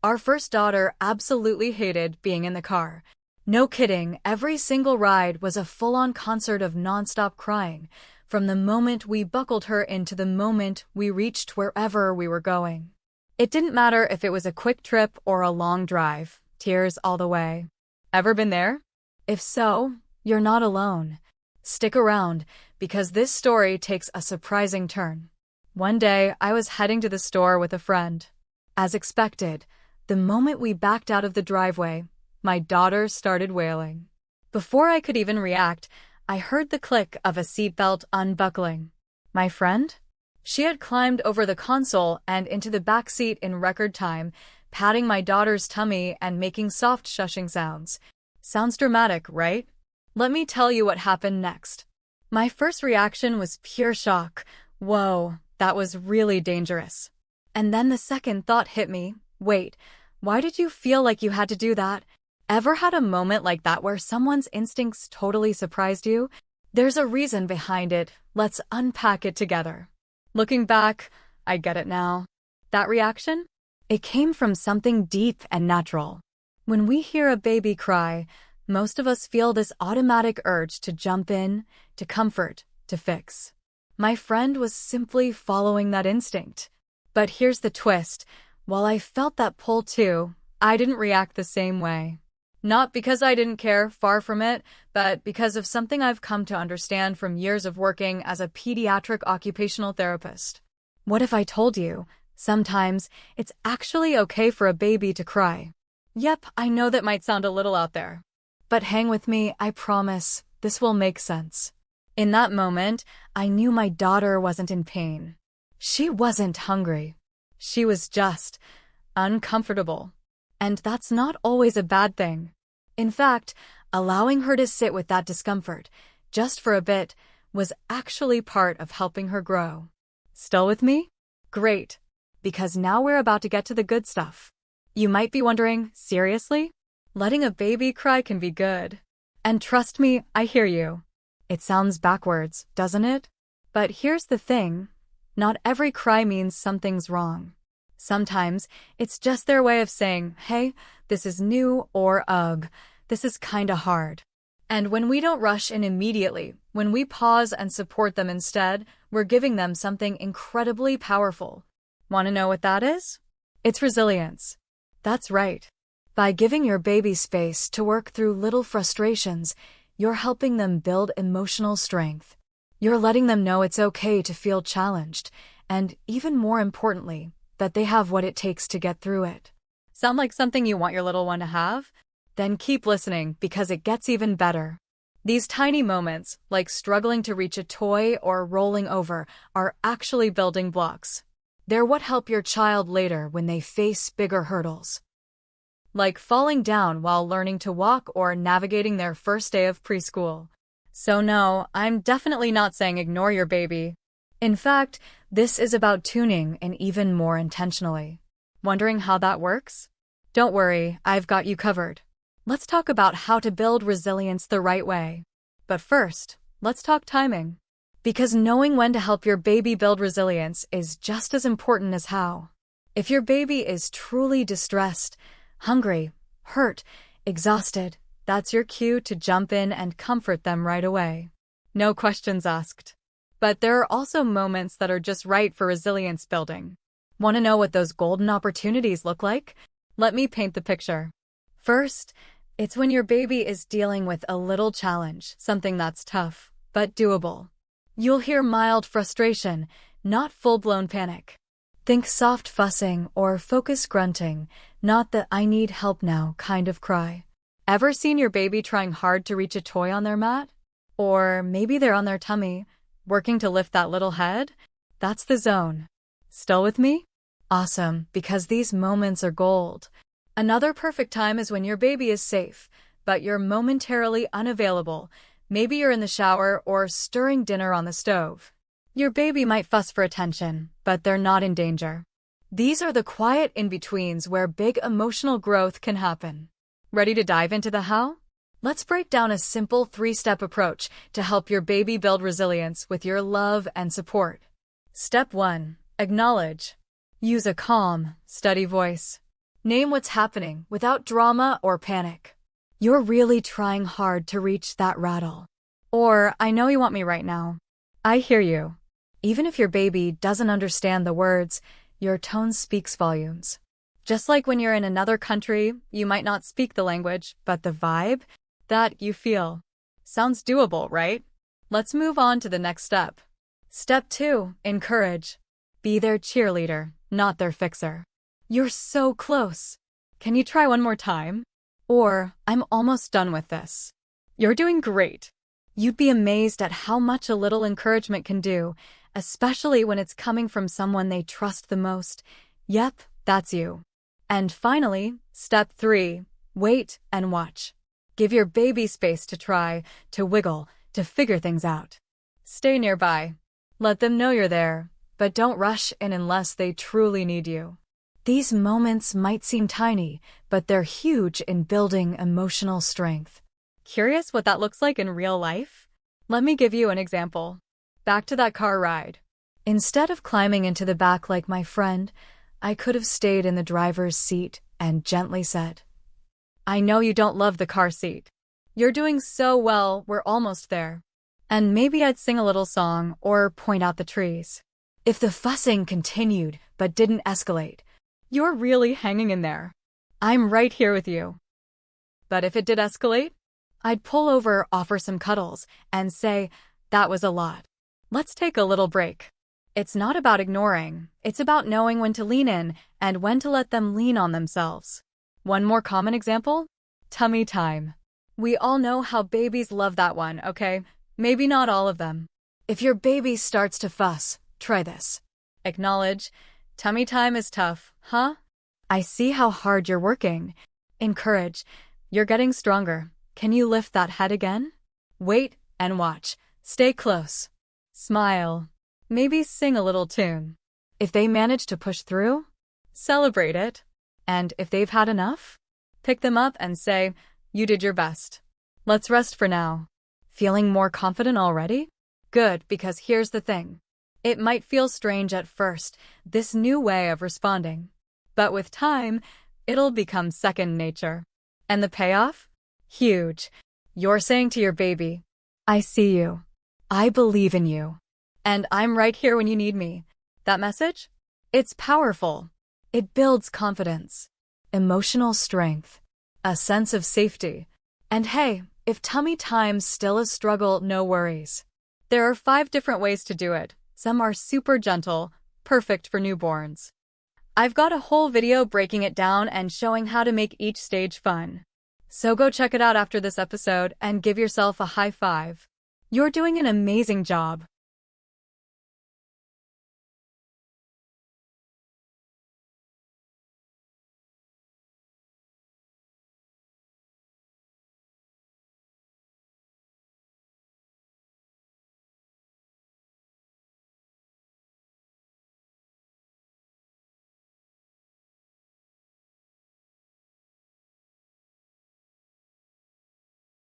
Our first daughter absolutely hated being in the car. No kidding, every single ride was a full-on concert of nonstop crying, from the moment we buckled her in to the moment we reached wherever we were going. It didn't matter if it was a quick trip or a long drive, tears all the way. Ever been there? If so, you're not alone. Stick around, because this story takes a surprising turn. One day, I was heading to the store with a friend. As expected, the moment we backed out of the driveway, my daughter started wailing. Before I could even react, I heard the click of a seatbelt unbuckling. My friend? She had climbed over the console and into the back seat in record time, patting my daughter's tummy and making soft shushing sounds. Sounds dramatic, right? Let me tell you what happened next. My first reaction was pure shock. Whoa, that was really dangerous. And then the second thought hit me. Wait, why did you feel like you had to do that? Ever had a moment like that where someone's instincts totally surprised you? There's a reason behind it. Let's unpack it together. Looking back, I get it now. That reaction? It came from something deep and natural. When we hear a baby cry, most of us feel this automatic urge to jump in, to comfort, to fix. My friend was simply following that instinct. But here's the twist. While I felt that pull too, I didn't react the same way. Not because I didn't care, far from it, but because of something I've come to understand from years of working as a pediatric occupational therapist. What if I told you, sometimes it's actually okay for a baby to cry? Yep, I know that might sound a little out there. But hang with me, I promise, this will make sense. In that moment, I knew my daughter wasn't in pain. She wasn't hungry. She was just uncomfortable. And that's not always a bad thing. In fact, allowing her to sit with that discomfort, just for a bit, was actually part of helping her grow. Still with me? Great, because now we're about to get to the good stuff. You might be wondering, seriously? Letting a baby cry can be good. And trust me, I hear you. It sounds backwards, doesn't it? But here's the thing. Not every cry means something's wrong. Sometimes, it's just their way of saying, hey, this is new, or ugh, this is kinda hard. And when we don't rush in immediately, when we pause and support them instead, we're giving them something incredibly powerful. Want to know what that is? It's resilience. That's right. By giving your baby space to work through little frustrations, you're helping them build emotional strength. You're letting them know it's okay to feel challenged, and even more importantly, that they have what it takes to get through it. Sound like something you want your little one to have? Then keep listening, because it gets even better. These tiny moments, like struggling to reach a toy or rolling over, are actually building blocks. They're what help your child later when they face bigger hurdles. Like falling down while learning to walk or navigating their first day of preschool. So no, I'm definitely not saying ignore your baby. In fact, this is about tuning in even more intentionally. Wondering how that works? Don't worry, I've got you covered. Let's talk about how to build resilience the right way. But first, let's talk timing. Because knowing when to help your baby build resilience is just as important as how. If your baby is truly distressed, hungry, hurt, exhausted, that's your cue to jump in and comfort them right away. No questions asked. But there are also moments that are just right for resilience building. Want to know what those golden opportunities look like? Let me paint the picture. First, it's when your baby is dealing with a little challenge, something that's tough, but doable. You'll hear mild frustration, not full-blown panic. Think soft fussing or focused grunting, not the I need help now kind of cry. Ever seen your baby trying hard to reach a toy on their mat? Or maybe they're on their tummy, working to lift that little head? That's the zone. Still with me? Awesome, because these moments are gold. Another perfect time is when your baby is safe, but you're momentarily unavailable. Maybe you're in the shower or stirring dinner on the stove. Your baby might fuss for attention, but they're not in danger. These are the quiet in-betweens where big emotional growth can happen. Ready to dive into the how? Let's break down a simple 3-step approach to help your baby build resilience with your love and support. Step 1. Acknowledge. Use a calm, steady voice. Name what's happening without drama or panic. You're really trying hard to reach that rattle. Or, I know you want me right now. I hear you. Even if your baby doesn't understand the words, your tone speaks volumes. Just like when you're in another country, you might not speak the language, but the vibe that you feel. Sounds doable, right? Let's move on to the next step. Step 2. Encourage. Be their cheerleader, not their fixer. You're so close. Can you try one more time? Or, I'm almost done with this. You're doing great. You'd be amazed at how much a little encouragement can do, especially when it's coming from someone they trust the most. Yep, that's you. And finally, step 3. Wait and watch. Give your baby space to try, to wiggle, to figure things out. Stay nearby. Let them know you're there, but don't rush in unless they truly need you. These moments might seem tiny, but they're huge in building emotional strength. Curious what that looks like in real life? Let me give you an example. Back to that car ride. Instead of climbing into the back like my friend, I could have stayed in the driver's seat and gently said, I know you don't love the car seat. You're doing so well, we're almost there. And maybe I'd sing a little song or point out the trees. If the fussing continued but didn't escalate, you're really hanging in there. I'm right here with you. But if it did escalate, I'd pull over, offer some cuddles, and say, that was a lot. Let's take a little break. It's not about ignoring, it's about knowing when to lean in and when to let them lean on themselves. One more common example? Tummy time. We all know how babies love that one, okay? Maybe not all of them. If your baby starts to fuss, try this. Acknowledge, tummy time is tough, huh? I see how hard you're working. Encourage, you're getting stronger. Can you lift that head again? Wait and watch. Stay close. Smile. Maybe sing a little tune. If they manage to push through, celebrate it. And if they've had enough, pick them up and say, you did your best. Let's rest for now. Feeling more confident already? Good, because here's the thing. It might feel strange at first, this new way of responding. But with time, it'll become second nature. And the payoff? Huge. You're saying to your baby, I see you. I believe in you. And I'm right here when you need me. That message? It's powerful. It builds confidence, emotional strength, a sense of safety. And hey, if tummy time's still a struggle, no worries. There are 5 different ways to do it. Some are super gentle, perfect for newborns. I've got a whole video breaking it down and showing how to make each stage fun. So go check it out after this episode and give yourself a high five. You're doing an amazing job.